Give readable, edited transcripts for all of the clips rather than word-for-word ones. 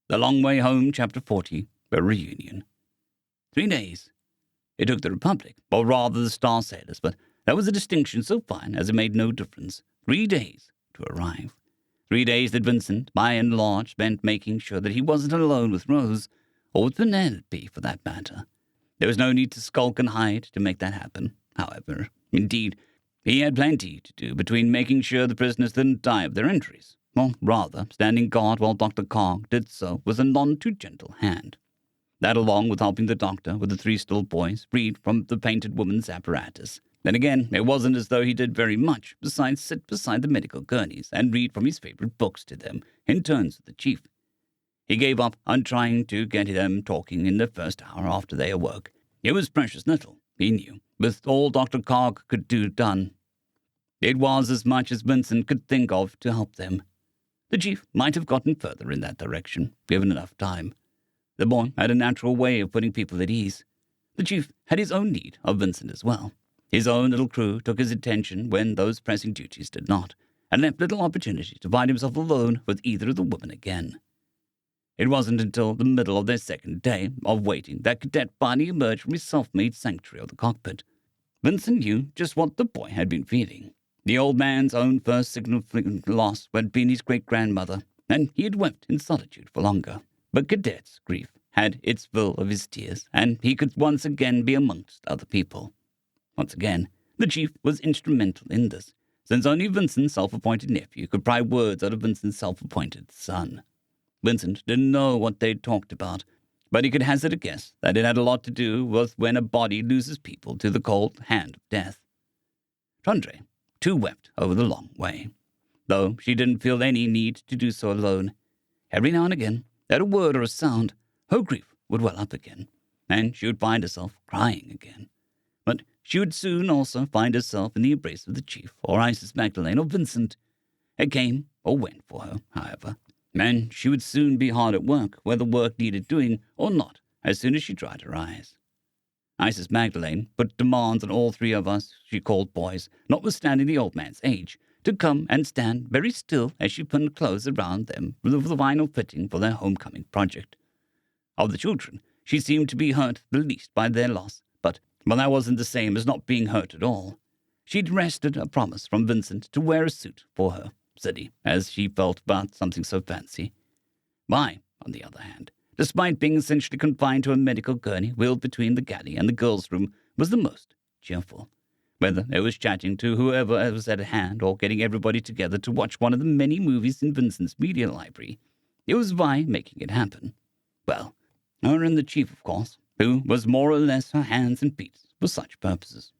The Long Way Home, Chapter 40, A Reunion. 3 days. It took the Republic, or rather the Star Sailors, but that was a distinction so fine as it made no difference. 3 days to arrive. 3 days that Vincent, by and large, spent making sure that he wasn't alone with Rose, or with Penelope, for that matter. There was no need to skulk and hide to make that happen, however. Indeed, he had plenty to do between making sure the prisoners didn't die of their injuries, or rather, standing guard while Dr. Cog did so with a none-too-gentle hand. That, along with helping the doctor with the 3 still boys read from the painted woman's apparatus. Then again, it wasn't as though he did very much besides sit beside the medical gurneys and read from his favorite books to them in turns with the chief. He gave up on trying to get them talking in the first hour after they awoke. It was precious little, he knew, with all Dr. Cog could do done. It was as much as Vincent could think of to help them. The chief might have gotten further in that direction, given enough time. The boy had a natural way of putting people at ease. The chief had his own need of Vincent as well. His own little crew took his attention when those pressing duties did not, and left little opportunity to find himself alone with either of the women again. It wasn't until the middle of their second day of waiting that Cadet Barney emerged from his self-made sanctuary of the cockpit. Vincent knew just what the boy had been feeling. The old man's own first significant loss had been his great-grandmother, and he had wept in solitude for longer. But Cadet's grief had its fill of his tears, and he could once again be amongst other people. Once again, the chief was instrumental in this, since only Vincent's self-appointed nephew could pry words out of Vincent's self-appointed son. Vincent didn't know what they'd talked about, but he could hazard a guess that it had a lot to do with when a body loses people to the cold hand of death. Tundre, too, wept over the long way, though she didn't feel any need to do so alone. Every now and again, at a word or a sound, her grief would well up again, and she would find herself crying again. But she would soon also find herself in the embrace of the chief, or Isis Magdalene, or Vincent. It came or went for her, however, and she would soon be hard at work, whether work needed doing or not, as soon as she dried her eyes. Isis Magdalene put demands on all 3 of us she called boys, notwithstanding the old man's age, to come and stand very still as she pinned clothes around them with the vinyl fitting for their homecoming project. Of the children, she seemed to be hurt the least by their loss, but that wasn't the same as not being hurt at all. She'd wrested a promise from Vincent to wear a suit for her, silly as she felt about something so fancy. Vi, on the other hand, despite being essentially confined to a medical gurney wheeled between the galley and the girls' room, was the most cheerful. Whether it was chatting to whoever was at hand or getting everybody together to watch one of the many movies in Vincent's media library, it was Vi making it happen. Well, her and the chief, of course, who was more or less her hands and feet for such purposes.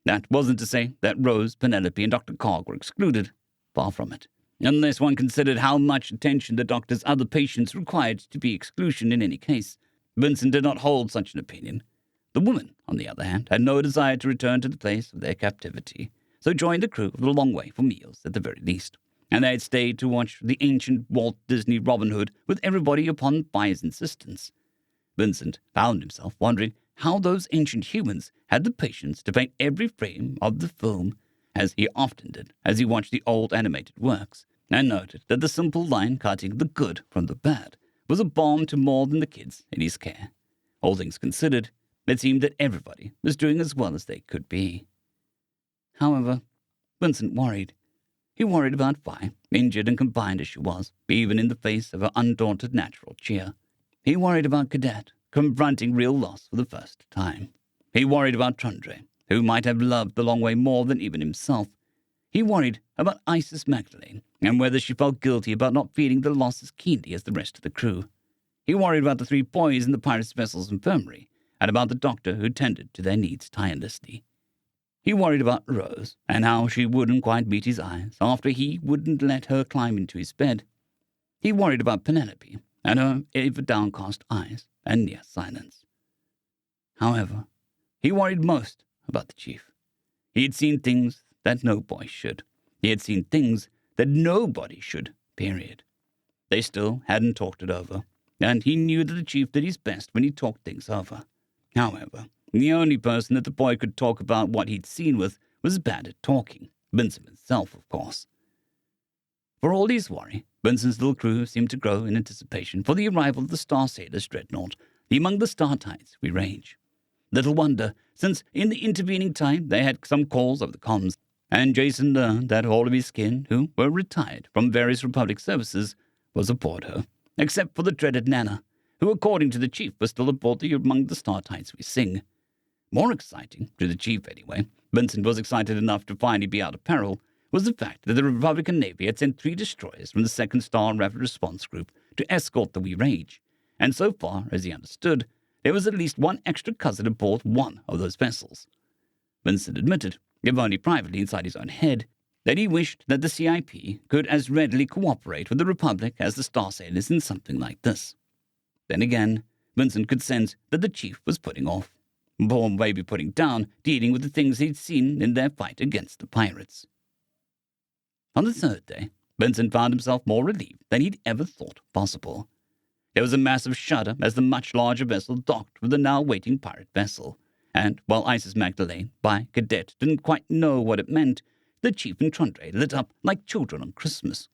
That wasn't to say that Rose, Penelope, and Dr. Cog were excluded. Far from it. Unless one considered how much attention the doctor's other patients required to be exclusion in any case. Vincent did not hold such an opinion. The woman, on the other hand, had no desire to return to the place of their captivity, so joined the crew of the Long Way for meals at the very least, and they had stayed to watch the ancient Walt Disney Robin Hood with everybody upon Vi's insistence. Vincent found himself wondering how those ancient humans had the patience to paint every frame of the film, as he often did as he watched the old animated works, and noted that the simple line cutting the good from the bad was a balm to more than the kids in his care. All things considered, it seemed that everybody was doing as well as they could be. However, Vincent worried. He worried about Vi, injured and confined as she was, even in the face of her undaunted natural cheer. He worried about Cadet, confronting real loss for the first time. He worried about Tundre, who might have loved the Long Way more than even himself. He worried about Isis Magdalene, and whether she felt guilty about not feeling the loss as keenly as the rest of the crew. He worried about the 3 boys in the pirate's vessel's infirmary, and about the doctor who tended to their needs tirelessly. He worried about Rose, and how she wouldn't quite meet his eyes after he wouldn't let her climb into his bed. He worried about Penelope, and her ever downcast eyes and near silence. However, he worried most about the chief. He had seen things that no boy should. He had seen things that nobody should, period. They still hadn't talked it over, and he knew that the chief did his best when he talked things over. However, the only person that the boy could talk about what he'd seen with was bad at talking. Vincent himself, of course. For all his worry, Vincent's little crew seemed to grow in anticipation for the arrival of the Star Sailor's dreadnought, the Among the Star Tides we range. Little wonder, since in the intervening time they had some calls over the comms, and Jason learned that all of his kin, who were retired from various Republic services, was aboard her, except for the dreaded Nana, who, according to the chief, was still aboard the Among the Star Tides we sing. More exciting, to the chief anyway, Vincent was excited enough to finally be out of peril, was the fact that the Republican Navy had sent 3 destroyers from the 2nd Star Rapid Response Group to escort the Wee Rage, and so far as he understood, there was at least one extra cousin aboard one of those vessels. Vincent admitted, if only privately inside his own head, that he wished that the CIP could as readily cooperate with the Republic as the Star Sailors in something like this. Then again, Vincent could sense that the chief was putting off, or maybe putting down, dealing with the things he'd seen in their fight against the pirates. On the 3rd day, Vincent found himself more relieved than he'd ever thought possible. There was a massive shudder as the much larger vessel docked with the now waiting pirate vessel, and while Isis Magdalene, by Cadet, didn't quite know what it meant, the chief and Trundray lit up like children on Christmas.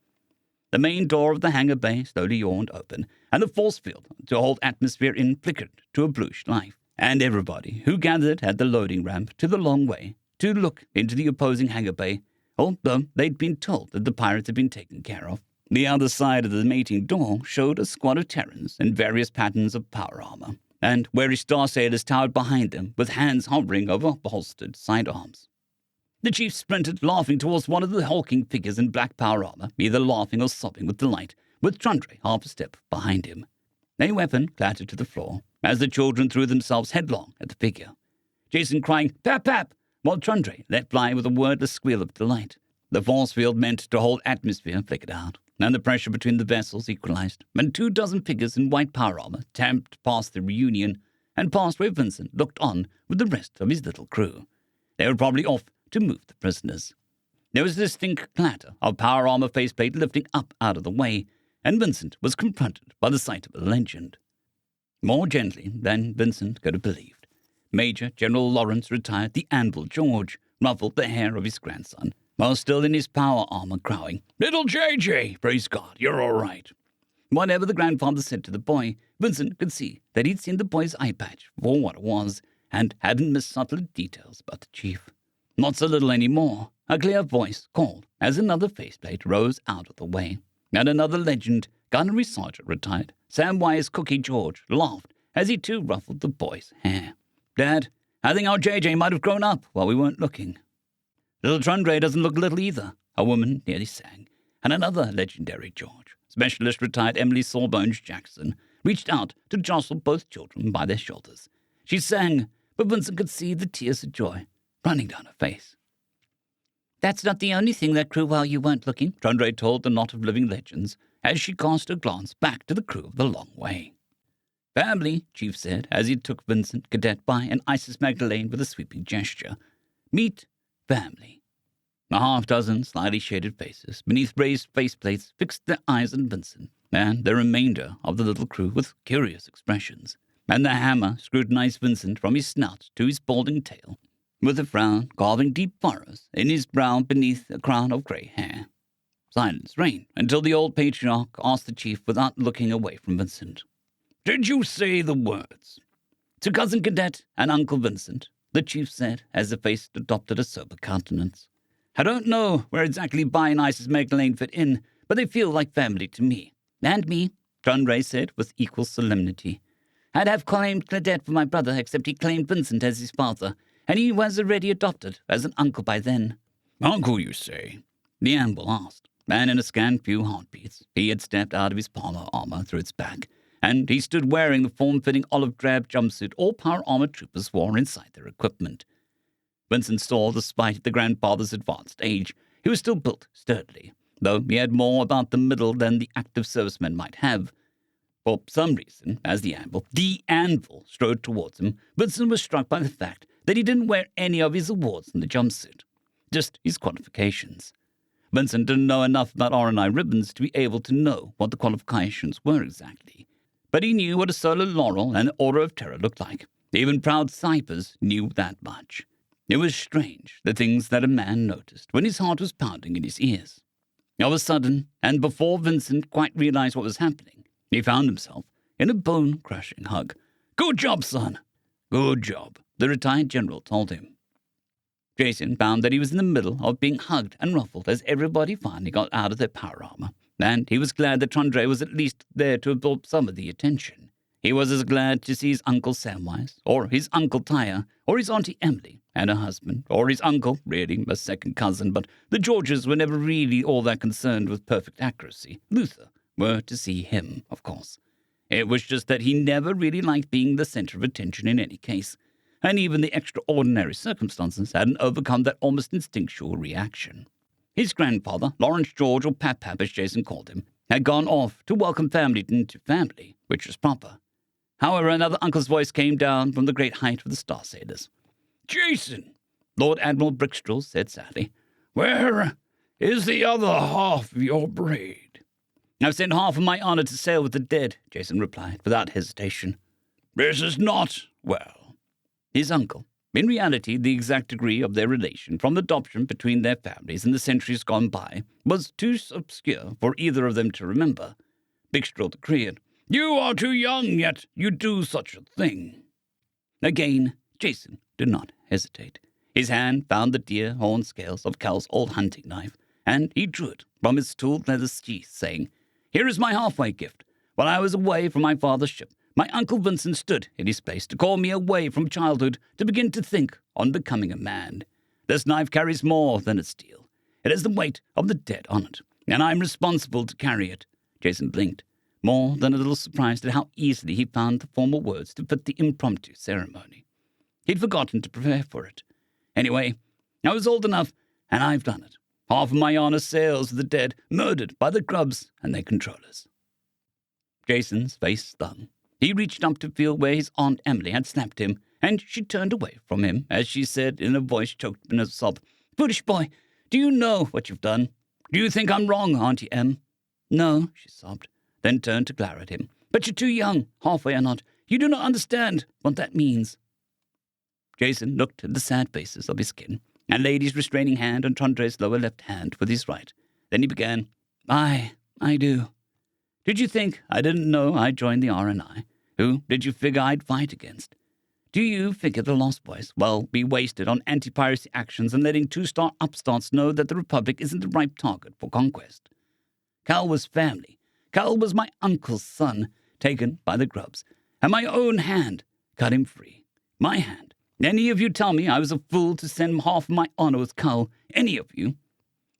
The main door of the hangar bay slowly yawned open, and the force field to hold atmosphere in flickered to a bluish light, and everybody who gathered at the loading ramp to the long way to look into the opposing hangar bay, although they'd been told that the pirates had been taken care of. The other side of the mating door showed a squad of Terrans in various patterns of power armor, and wary Star Sailors towered behind them with hands hovering over upholstered sidearms. The chief sprinted, laughing towards one of the hulking figures in black power armor, either laughing or sobbing with delight, with Trundray half a step behind him. A weapon clattered to the floor as the children threw themselves headlong at the figure, Jason crying, "Pap, pap!" while Trundray let fly with a wordless squeal of delight. The force field meant to hold atmosphere flickered out, and the pressure between the vessels equalized, and 24 figures in white power armor tamped past the reunion and past where Vincent looked on with the rest of his little crew. They were probably off to move the prisoners. There was a distinct clatter of power armor faceplate lifting up out of the way, and Vincent was confronted by the sight of a legend. More gently than Vincent could have believed, Major General Lawrence retired the Anvil George ruffled the hair of his grandson, while still in his power armor crowing, "Little JJ, praise God, you're all right." Whatever the grandfather said to the boy, Vincent could see that he'd seen the boy's eye patch for what it was, and hadn't missed subtle details about the chief. Not so little anymore, a clear voice called as another faceplate rose out of the way, and another legend, Gunnery Sergeant retired, Samwise Cookie George, laughed as he too ruffled the boy's hair. "Dad, I think our JJ might have grown up while we weren't looking." "Little Trundray doesn't look little either," a woman nearly sang, and another legendary George, Specialist retired Emily Sawbones Jackson, reached out to jostle both children by their shoulders. She sang, but Vincent could see the tears of joy running down her face. "That's not the only thing that grew while you weren't looking," Trundray told the knot of living legends as she cast a glance back to the crew of the long way. "Family," Chief said as he took Vincent, Cadet by, and Isis Magdalene with a sweeping gesture. "Meet family." A half-dozen slightly shaded faces beneath raised faceplates fixed their eyes on Vincent and the remainder of the little crew with curious expressions, and the hammer scrutinized Vincent from his snout to his balding tail, with a frown carving deep furrows in his brow beneath a crown of grey hair. Silence reigned until the old patriarch asked the chief without looking away from Vincent, "Did you say the words?" "To Cousin Cadet and Uncle Vincent," the chief said as the face adopted a sober countenance. "I don't know where exactly Bi and Isis Magdalene fit in, but they feel like family to me." "And me," Trundray said with equal solemnity. "I'd have claimed Cadet for my brother, except he claimed Vincent as his father, and he was already adopted as an uncle by then." "Uncle, you say?" the Anvil asked, and in a scant few heartbeats he had stepped out of his palmer armor through its back, and he stood wearing the form-fitting olive-drab jumpsuit all power armor troopers wore inside their equipment. Vincent saw, despite the grandfather's advanced age, he was still built sturdily, though he had more about the middle than the active servicemen might have. For some reason, as the Anvil strode towards him, Vincent was struck by the fact that he didn't wear any of his awards in the jumpsuit, just his qualifications. Vincent didn't know enough about R&I ribbons to be able to know what the qualifications were exactly, but he knew what a solar laurel and an Order of Terror looked like. Even proud Cyphers knew that much. It was strange, the things that a man noticed when his heart was pounding in his ears. All of a sudden, and before Vincent quite realized what was happening, he found himself in a bone-crushing hug. "Good job, son." "Good job," the retired general told him. Jason found that he was in the middle of being hugged and ruffled as everybody finally got out of their power armor, and he was glad that Tundre was at least there to absorb some of the attention. He was as glad to see his Uncle Samwise, or his Uncle Tyre, or his Auntie Emily and her husband, or his uncle, really a second cousin, but the Georges were never really all that concerned with perfect accuracy. Luther were to see him, of course. It was just that he never really liked being the center of attention in any case, and even the extraordinary circumstances hadn't overcome that almost instinctual reaction. His grandfather, Lawrence George, or Pap-Pap as Jason called him, had gone off to welcome family into family, which was proper. However, another uncle's voice came down from the great height of the Star Sailors. "Jason," Lord Admiral Brickstraw said sadly, "where is the other half of your braid?" "I've sent half of my honor to sail with the dead," Jason replied, without hesitation. "This is not well." His uncle, in reality the exact degree of their relation from adoption between their families in the centuries gone by, was too obscure for either of them to remember. Brickstraw decreed, "You are too young, yet you do such a thing." Again, Jason did not hesitate. His hand found the deer horn scales of Cal's old hunting knife, and he drew it from his tooled leather sheath, saying, "Here is my halfway gift. While I was away from my father's ship, my Uncle Vincent stood in his place to call me away from childhood to begin to think on becoming a man. This knife carries more than its steel. It has the weight of the dead on it, and I am responsible to carry it." Jason blinked, more than a little surprised at how easily he found the formal words to fit the impromptu ceremony. He'd forgotten to prepare for it. Anyway, I was old enough, and I've done it. Half of my honor sails with the dead, murdered by the grubs and their controllers. Jason's face stung. He reached up to feel where his Aunt Emily had slapped him, and she turned away from him as she said in a voice choked in a sob, "Foolish boy, do you know what you've done? Do you think I'm wrong, Auntie Em?" "No," she sobbed, then turned to glare at him. "But you're too young, halfway or not. You do not understand what that means." Jason looked at the sad faces of his kin, and laid his restraining hand on Tundre's lower left hand with his right. Then he began, I do. Did you think I didn't know I joined the RNI? Who did you figure I'd fight against? Do you figure the Lost Boys, be wasted on anti-piracy actions and letting two-star upstarts know that the Republic isn't the right target for conquest? Cal was family. Cal was my uncle's son, taken by the grubs, and my own hand cut him free. My hand. Any of you tell me I was a fool to send half of my honor with Cal? Any of you?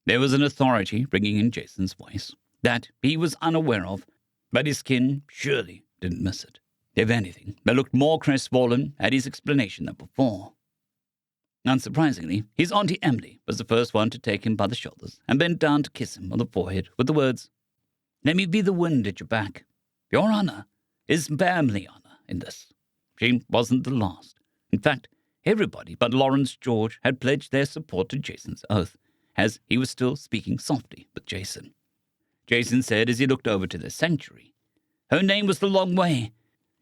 There was an authority ringing in Jason's voice that he was unaware of, but his kin surely didn't miss it. If anything, they looked more crestfallen at his explanation than before. Unsurprisingly, his Auntie Emily was the first one to take him by the shoulders and bend down to kiss him on the forehead with the words, "Let me be the wind at your back. Your honor is family honor in this." She wasn't the last. In fact, everybody but Lawrence George had pledged their support to Jason's oath, as he was still speaking softly with Jason. Jason said as he looked over to the sanctuary, "Her name was the Long Way,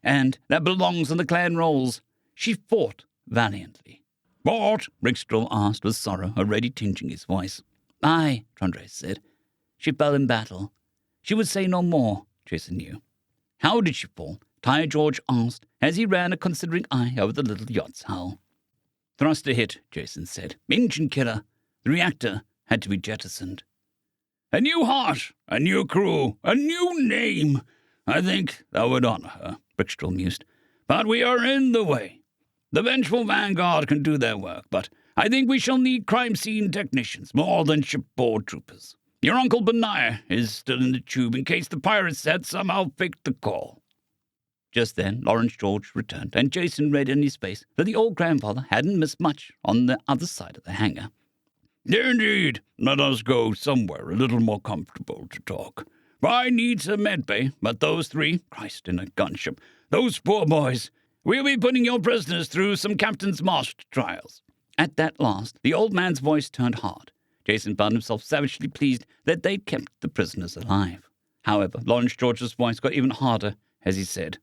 and that belongs on the clan rolls. She fought valiantly." "What?" Brickstraw asked with sorrow already tinging his voice. "Aye," Tundre said. "She fell in battle. She would say no more," Jason knew. "How did she fall?" Ty George asked as he ran a considering eye over the little yacht's hull. "Thruster hit," Jason said. "Engine killer. The reactor had to be jettisoned." "A new heart, a new crew, a new name. I think that would honor her," Brickstraw mused. "But we are in the way. The vengeful Vanguard can do their work, but I think we shall need crime scene technicians more than shipboard troopers. Your Uncle Benaiah is still in the tube in case the pirates had somehow faked the call." Just then, Lawrence George returned, and Jason read in his face that the old grandfather hadn't missed much on the other side of the hangar. "Indeed, let us go somewhere a little more comfortable to talk. I need some medbay, but those three, Christ in a gunship, those poor boys, we'll be putting your prisoners through some captain's masked trials." At that last, the old man's voice turned hard. Jason found himself savagely pleased that they'd kept the prisoners alive. However, Lawrence George's voice got even harder as he said,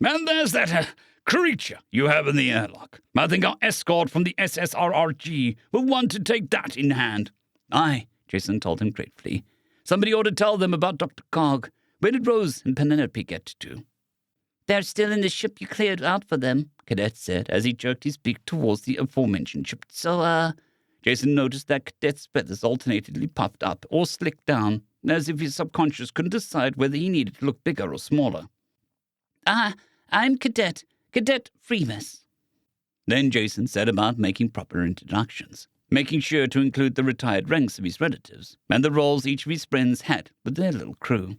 "And there's that creature you have in the airlock. I think our escort from the SSRRG will want to take that in hand." "Aye," Jason told him gratefully. Somebody ought to tell them about Dr. Cog. Where did Rose and Penelope get to?" "They're still in the ship you cleared out for them," Cadet said as he jerked his beak towards the aforementioned ship. "So, Jason noticed that Cadet's feathers alternately puffed up or slicked down, as if his subconscious couldn't decide whether he needed to look bigger or smaller. I'm Cadet Freemas." Then Jason set about making proper introductions, making sure to include the retired ranks of his relatives and the roles each of his friends had with their little crew.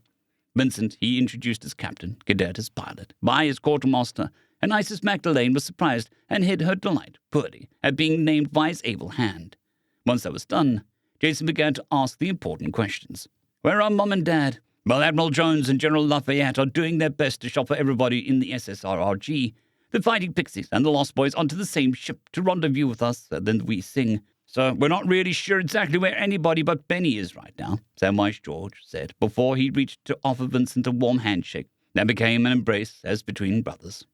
Vincent he introduced as captain, Cadet as pilot, Vi as quartermaster, and Isis Magdalene was surprised and hid her delight poorly at being named Vi's able hand. Once that was done, Jason began to ask the important questions. "Where are Mom and Dad?" "Well, Admiral Jones and General Lafayette are doing their best to shuffle everybody in the SSRRG. The Fighting Pixies and the Lost Boys onto the same ship to rendezvous with us, and then we sing. So we're not really sure exactly where anybody but Benny is right now," Samwise George said before he reached to offer Vincent a warm handshake that became an embrace as between brothers.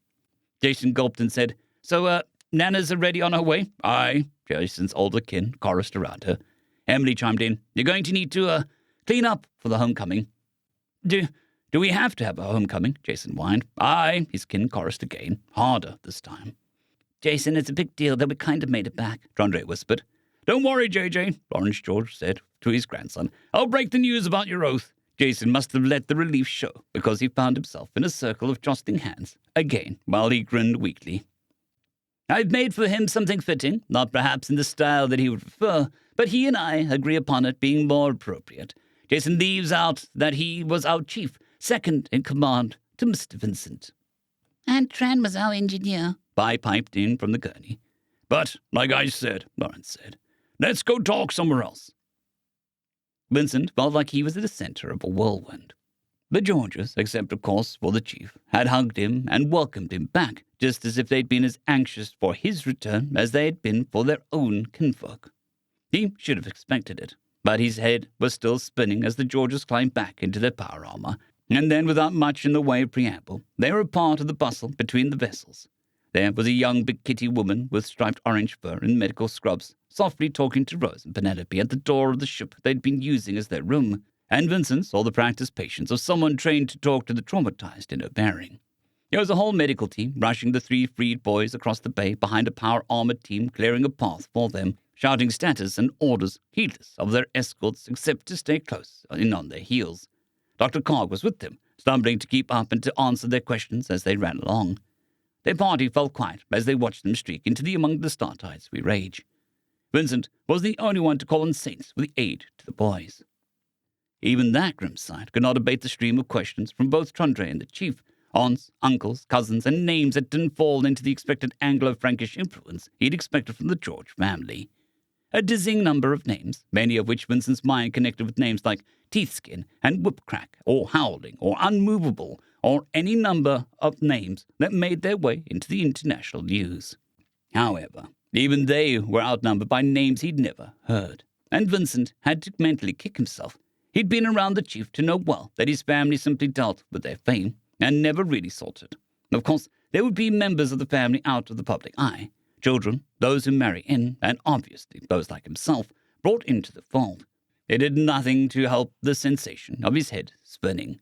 Jason gulped and said, "So, Nana's already on her way?" "Aye," Jason's older kin chorused around her. Emily chimed in, "You're going to need to, clean up for the homecoming." Do we have to have a homecoming?" Jason whined. "Aye," his kin chorused again, harder this time. "Jason, it's a big deal that we kind of made it back," Drondre whispered. "Don't worry, JJ," Orange George said to his grandson. "I'll break the news about your oath." Jason must have let the relief show because he found himself in a circle of jostling hands again while he grinned weakly. "I've made for him something fitting, not perhaps in the style that he would prefer, but he and I agree upon it being more appropriate. Jason leaves out that he was our chief, second in command to Mr. Vincent." "And Tran was our engineer," Vi piped in from the gurney. "But, like I said," Lawrence said, "let's go talk somewhere else." Vincent felt like he was at the center of a whirlwind. The Georges, except of course for the chief, had hugged him and welcomed him back, just as if they'd been as anxious for his return as they had been for their own kinfolk. He should have expected it, but his head was still spinning as the Georges climbed back into their power armor, and then without much in the way of preamble, they were a part of the bustle between the vessels. There was a young big kitty woman with striped orange fur and medical scrubs, softly talking to Rose and Penelope at the door of the ship they'd been using as their room, and Vincent saw the practiced patience of someone trained to talk to the traumatized in overbearing. There was a whole medical team rushing the 3 freed boys across the bay behind a power-armored team clearing a path for them, shouting status and orders, heedless of their escorts except to stay close in on their heels. Dr. Cog was with them, stumbling to keep up and to answer their questions as they ran along. Their party fell quiet as they watched them streak into the among the Startides we rage. Vincent was the only one to call on saints with aid to the boys. Even that grim sight could not abate the stream of questions from both Trundre and the chief, aunts, uncles, cousins, and names that didn't fall into the expected Anglo-Frankish influence he'd expected from the George family. A dizzying number of names, many of which Vincent's mind connected with names like Teethskin and Whipcrack, or Howling, or Unmovable, or any number of names that made their way into the international news. However, even they were outnumbered by names he'd never heard, and Vincent had to mentally kick himself. He'd been around the chief to know well that his family simply dealt with their fame and never really sought it. Of course, there would be members of the family out of the public eye, children, those who marry in, and obviously those like himself, brought into the fold. It did nothing to help the sensation of his head spinning.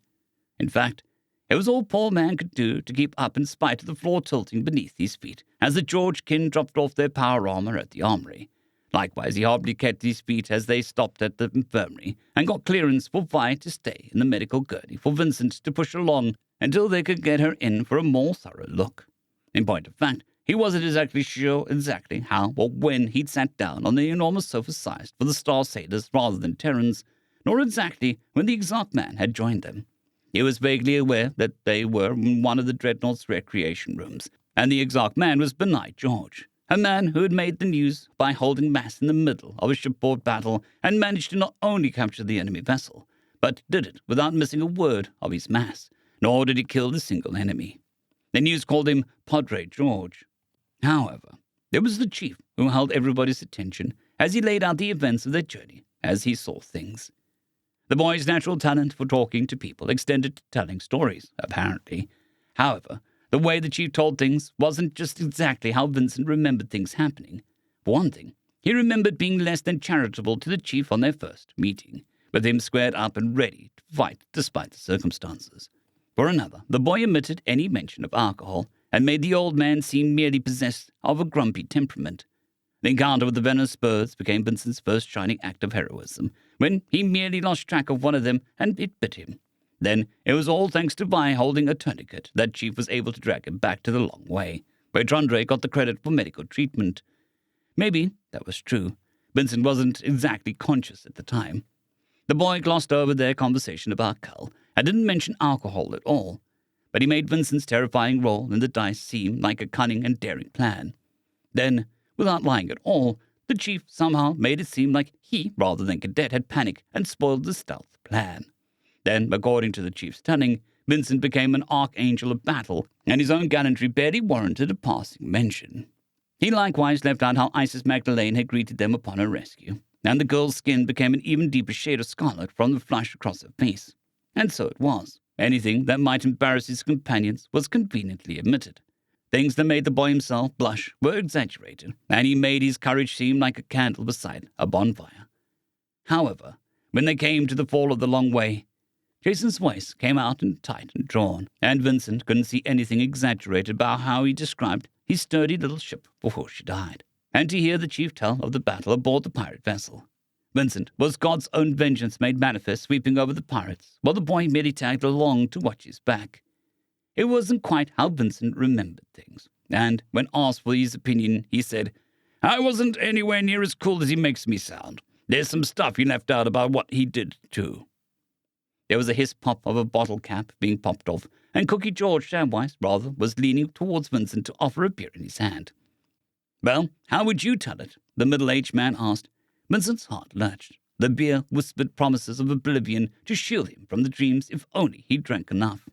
In fact, it was all poor man could do to keep up in spite of the floor tilting beneath his feet as the George kin dropped off their power armor at the armory. Likewise, he hardly kept his feet as they stopped at the infirmary and got clearance for Vi to stay in the medical gurney for Vincent to push along until they could get her in for a more thorough look. In point of fact, he wasn't exactly sure exactly how or when he'd sat down on the enormous sofa sized for the Star Sailors rather than Terrans, nor exactly when the Exarch man had joined them. He was vaguely aware that they were in one of the Dreadnought's recreation rooms, and the Exarch man was Benign George, a man who had made the news by holding mass in the middle of a shipboard battle and managed to not only capture the enemy vessel, but did it without missing a word of his mass, nor did he kill a single enemy. The news called him Padre George. However, there was the chief who held everybody's attention as he laid out the events of their journey as he saw things. The boy's natural talent for talking to people extended to telling stories, apparently. However, the way the chief told things wasn't just exactly how Vincent remembered things happening. For one thing, he remembered being less than charitable to the chief on their first meeting, with him squared up and ready to fight despite the circumstances. For another, the boy omitted any mention of alcohol and made the old man seem merely possessed of a grumpy temperament. The encounter with the venomous birds became Vincent's first shining act of heroism, when he merely lost track of one of them and it bit him. Then it was all thanks to Vi holding a tourniquet that Chief was able to drag him back to the Long Way, where Trondre got the credit for medical treatment. Maybe that was true. Vincent wasn't exactly conscious at the time. The boy glossed over their conversation about Cull and didn't mention alcohol at all, but he made Vincent's terrifying roll in the dice seem like a cunning and daring plan. Then, without lying at all, the Chief somehow made it seem like he, rather than Cadet, had panicked and spoiled the stealth plan. Then, according to the Chief's telling, Vincent became an archangel of battle, and his own gallantry barely warranted a passing mention. He likewise left out how Isis Magdalene had greeted them upon her rescue, and the girl's skin became an even deeper shade of scarlet from the flush across her face. And so it was. Anything that might embarrass his companions was conveniently omitted. Things that made the boy himself blush were exaggerated, and he made his courage seem like a candle beside a bonfire. However, when they came to the fall of the Long Way, Jason's voice came out and tight and drawn, and Vincent couldn't see anything exaggerated about how he described his sturdy little ship before she died, and to hear the Chief tell of the battle aboard the pirate vessel. Vincent was God's own vengeance made manifest, sweeping over the pirates, while the boy merely tagged along to watch his back. It wasn't quite how Vincent remembered things, and when asked for his opinion, he said, "I wasn't anywhere near as cool as he makes me sound. There's some stuff he left out about what he did, too." There was a hiss-pop of a bottle cap being popped off, and Cookie George Samwise, rather, was leaning towards Vincent to offer a beer in his hand. "Well, how would you tell it?" the middle-aged man asked. Vincent's heart lurched. The beer whispered promises of oblivion to shield him from the dreams if only he drank enough.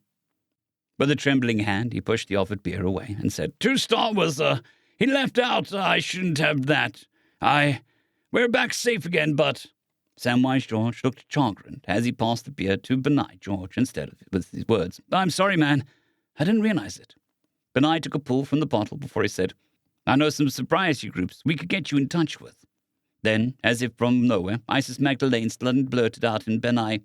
With a trembling hand, he pushed the offered beer away and said, "To start with, he left out I shouldn't have that. We're back safe again, but—" Samwise George looked chagrined as he passed the beer to Benai George instead of with his words. "I'm sorry, man. I didn't realize it." Benai took a pull from the bottle before he said, "I know some sobriety groups we could get you in touch with." Then, as if from nowhere, Isis Magdalene suddenly blurted out in Benai,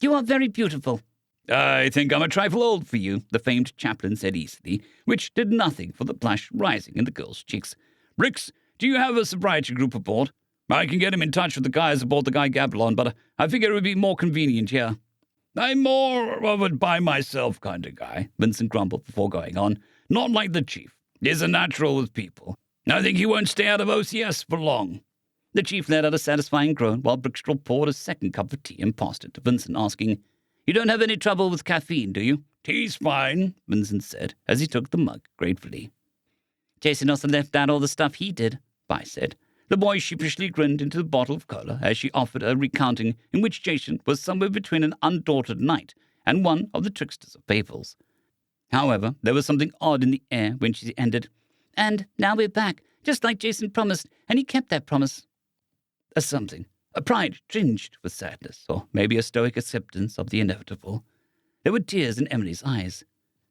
"You are very beautiful." "I think I'm a trifle old for you," the famed chaplain said easily, which did nothing for the blush rising in the girl's cheeks. "Rix, do you have a sobriety group aboard? I can get him in touch with the guys aboard the Guy Gabalon, but I figure it would be more convenient here." "I'm more of a by-myself kind of guy," Vincent grumbled before going on. "Not like the Chief. He's a natural with people. I think he won't stay out of OCS for long." The Chief let out a satisfying groan while Brickstraw poured a second cup of tea and passed it to Vincent, asking, "You don't have any trouble with caffeine, do you?" "Tea's fine," Vincent said, as he took the mug gratefully. "Jason also left out all the stuff he did," Vi said. The boy sheepishly grinned into the bottle of cola as she offered a recounting in which Jason was somewhere between an undaunted knight and one of the tricksters of fables. However, there was something odd in the air when she ended. "And now we're back, just like Jason promised, and he kept that promise." A pride tinged with sadness, or maybe a stoic acceptance of the inevitable. There were tears in Emily's eyes.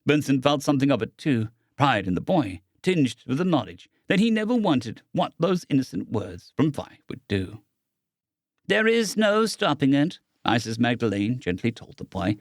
Vincent felt something of it too, pride in the boy, tinged with the knowledge that he never wanted what those innocent words from Vi would do. "There is no stopping it," Isis Magdalene gently told the boy.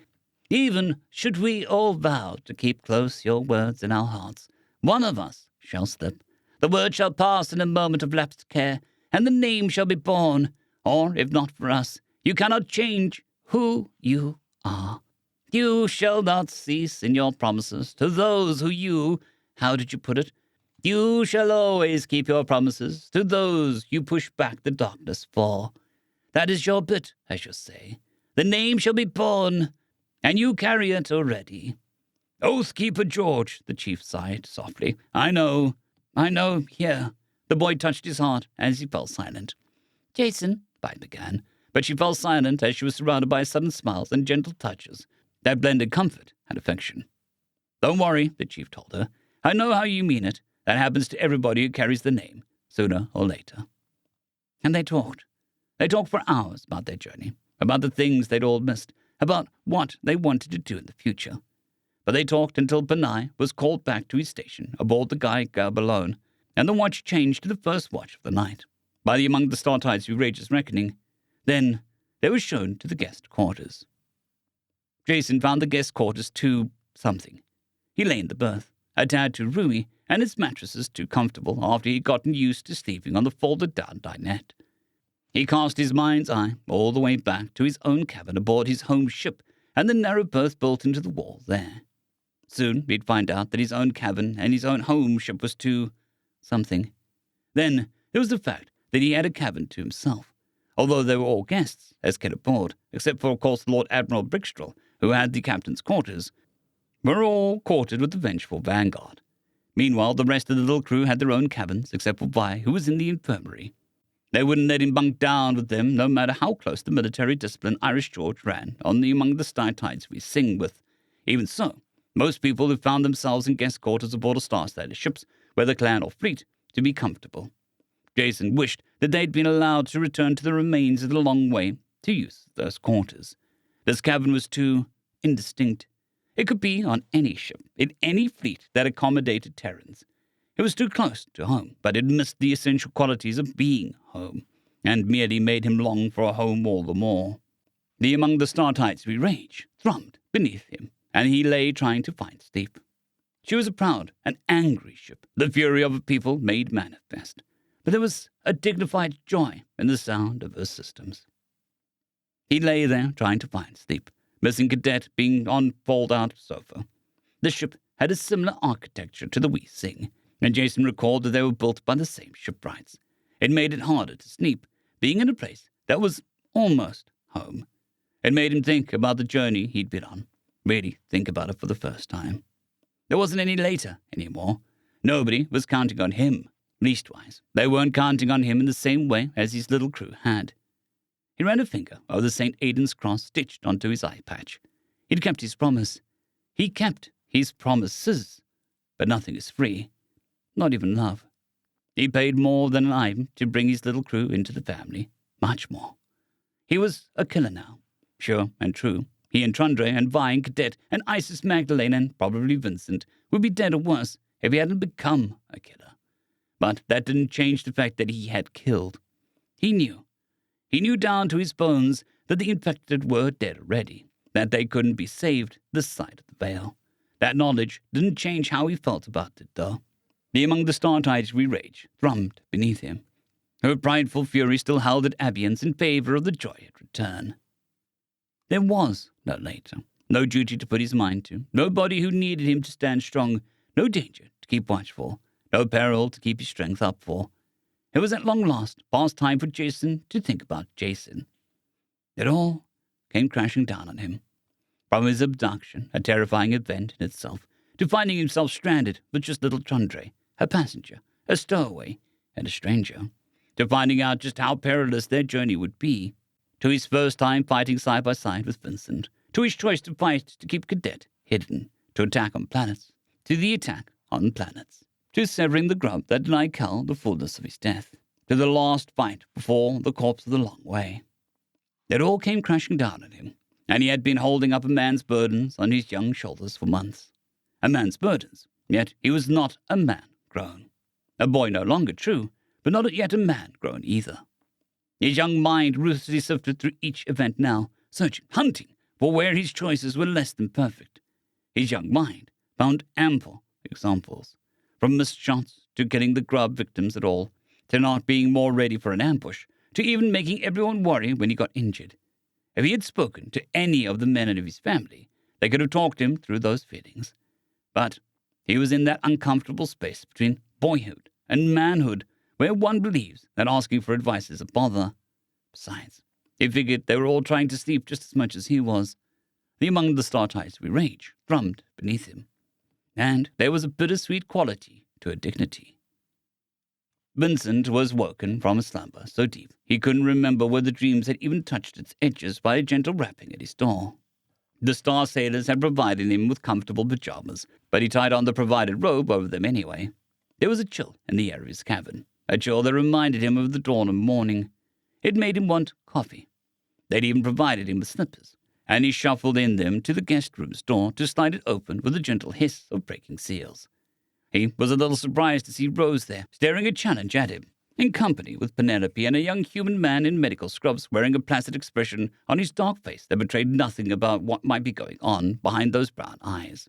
"Even should we all vow to keep close your words in our hearts, one of us shall slip. The word shall pass in a moment of lapsed care, and the name shall be born. Or, if not for us, you cannot change who you are. You shall not cease in your promises to those who how did you put it? You shall always keep your promises to those you push back the darkness for. That is your bit, as you say. The name shall be born, and you carry it already." "Oathkeeper George," the Chief sighed softly. I know, here." The boy touched his heart as he fell silent. "Jason," Vi began, but she fell silent as she was surrounded by sudden smiles and gentle touches that blended comfort and affection. "Don't worry," the Chief told her. "I know how you mean it. That happens to everybody who carries the name, sooner or later." And they talked. They talked for hours about their journey, about the things they'd all missed, about what they wanted to do in the future. But they talked until Benai was called back to his station aboard the Guy Gabalone, and the watch changed to the first watch of the night, by the Among the Star Tides Outrageous Reckoning. Then they were shown to the guest quarters. Jason found the guest quarters too something. He lay in the berth, a tad too roomy, and its mattresses too comfortable after he'd gotten used to sleeping on the folded-down dinette. He cast his mind's eye all the way back to his own cabin aboard his home ship and the narrow berth built into the wall there. Soon he'd find out that his own cabin and his own home ship was too something. Then there was the fact that he had a cabin to himself, although they were all guests, as kid aboard, except for, of course, Lord Admiral Brickstrel, who had the captain's quarters, were all quartered with the vengeful vanguard. Meanwhile, the rest of the little crew had their own cabins, except for Vi, who was in the infirmary. They wouldn't let him bunk down with them, no matter how close the military discipline Irish George ran on the Among the Star-Tides we sing with. Even so, most people who found themselves in guest quarters aboard a Star-Sailor ships, whether clan or fleet, to be comfortable. Jason wished that they'd been allowed to return to the remains of the long way to use those quarters. This cabin was too indistinct. It could be on any ship, in any fleet that accommodated Terrans. It was too close to home, but it missed the essential qualities of being home, and merely made him long for a home all the more. The Among the Star-Tides we rage thrummed beneath him, and he lay trying to find sleep. She was a proud and angry ship, the fury of a people made manifest, but there was a dignified joy in the sound of her systems. He lay there trying to find sleep, missing Cadet being on fold-out sofa. The ship had a similar architecture to the we sing, and Jason recalled that they were built by the same shipwrights. It made it harder to sleep, being in a place that was almost home. It made him think about the journey he'd been on, really think about it for the first time. There wasn't any later anymore. Nobody was counting on him. Leastwise, they weren't counting on him in the same way as his little crew had. He ran a finger over the St. Aidan's cross stitched onto his eye patch. He'd kept his promise. He kept his promises. But nothing is free. Not even love. He paid more than an item to bring his little crew into the family. Much more. He was a killer now. Sure and true. He and Trundre and Vi and Cadet and Isis Magdalene and probably Vincent would be dead or worse if he hadn't become a killer. But that didn't change the fact that he had killed. He knew. He knew down to his bones that the infected were dead already, that they couldn't be saved this side of the veil. That knowledge didn't change how he felt about it, though. The Among the Star-Tides we rage thrummed beneath him. Her prideful fury still held at abeyance in favor of the joy at return. There was no later, no duty to put his mind to, nobody who needed him to stand strong, no danger to keep watch for, no peril to keep his strength up for. It was at long last past time for Jason to think about Jason. It all came crashing down on him. From his abduction, a terrifying event in itself, to finding himself stranded with just little Trundre, a passenger, a stowaway, and a stranger, to finding out just how perilous their journey would be, to his first time fighting side by side with Vincent, to his choice to fight to keep Cadet hidden, to attack on planets, to the attack on planets, to severing the grub that denied Cal the fullness of his death, to the last fight before the corpse of the long way. It all came crashing down on him, and he had been holding up a man's burdens on his young shoulders for months. A man's burdens, yet he was not a man grown. A boy no longer, true, but not yet a man grown either. His young mind ruthlessly sifted through each event now, searching, hunting for where his choices were less than perfect. His young mind found ample examples, from missed shots to killing the grub victims at all, to not being more ready for an ambush, to even making everyone worry when he got injured. If he had spoken to any of the men of his family, they could have talked him through those feelings. But he was in that uncomfortable space between boyhood and manhood, where one believes that asking for advice is a bother. Besides, he figured they were all trying to sleep just as much as he was. The Among the Star-Tides we rage thrummed beneath him, and there was a bittersweet quality to her dignity. Vincent was woken from a slumber so deep he couldn't remember whether dreams had even touched its edges by a gentle rapping at his door. The Star Sailors had provided him with comfortable pajamas, but he tied on the provided robe over them anyway. There was a chill in the air of his cabin, a chill that reminded him of the dawn of morning. It made him want coffee. They'd even provided him with slippers, and he shuffled in them to the guest room's door to slide it open with a gentle hiss of breaking seals. He was a little surprised to see Rose there, staring a challenge at him. in company with Penelope and a young human man in medical scrubs wearing a placid expression on his dark face that betrayed nothing about what might be going on behind those brown eyes.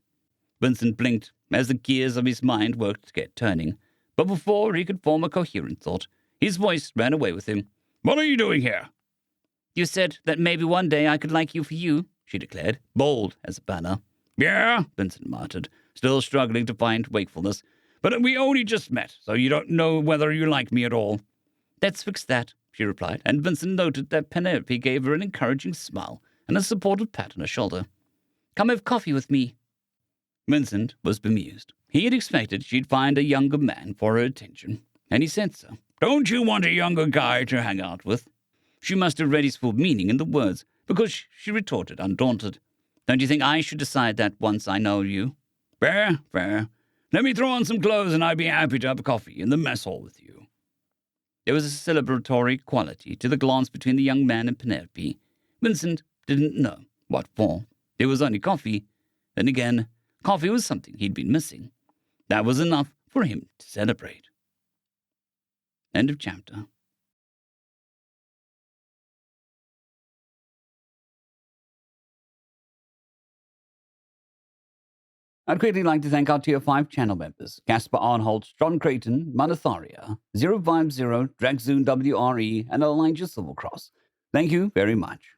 Vincent blinked as the gears of his mind worked to get turning, but before he could form a coherent thought, his voice ran away with him. "What are you doing here?" "You said that maybe one day I could like you for you," she declared, bold as a banner. "Yeah," Vincent muttered, still struggling to find wakefulness. "But we only just met, so you don't know whether you like me at all." "Let's fix that," she replied, and Vincent noted that Penelope gave her an encouraging smile and a supportive pat on her shoulder. "Come have coffee with me." Vincent was bemused. He had expected she'd find a younger man for her attention, and he said so. "Don't you want a younger guy to hang out with?" She must have read his full meaning in the words, because she retorted, undaunted. "Don't you think I should decide that once I know you?" "Fair, fair. Let me throw on some clothes and I'd be happy to have a coffee in the mess hall with you." There was a celebratory quality to the glance between the young man and Penelope. Vincent didn't know what for. There was only coffee. Then again, coffee was something he'd been missing. That was enough for him to celebrate. End of chapter. I'd quickly like to thank our Tier 5 channel members, Casper Arnholt, John Creighton, Manatharia, 050, Dragzoon WRE, and Elijah Silvercross. Thank you very much.